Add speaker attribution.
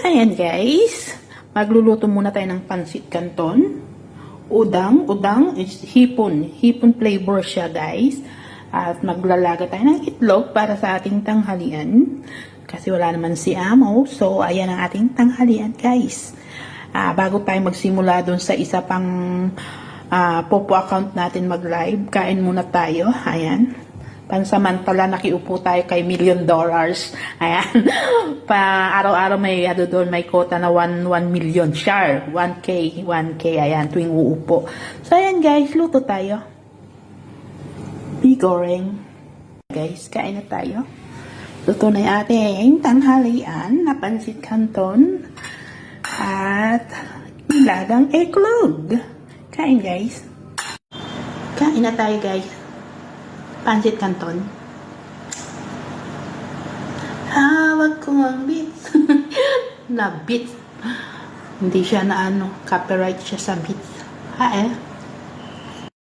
Speaker 1: ayan guys. Magluluto muna tayo ng pansit canton. Udang is hipon. Hipon flavor siya guys. At maglalaga tayo ng itlog para sa ating tanghalian. Kasi wala naman si Amo. So, ayan ang ating tanghalian guys. Bago tayo magsimula dun sa isa pang Popo account natin mag-live, kain muna tayo. Ayan. Pansamantala nakiupo tayo kay $1 million. Ayan. Araw-araw may doon may quota na 1 million share. 1K. Ayan, tuwing uupo. So, ayan guys, luto tayo. Bigoreng. Guys, kain na tayo. Luto na yung ating tanghalian na pansit canton. At nilagang eggnog. Kain guys. Kain na tayo guys. Pansit canton. Hawak ko ang beats. Na beats. Hindi siya na copyright siya sa beats.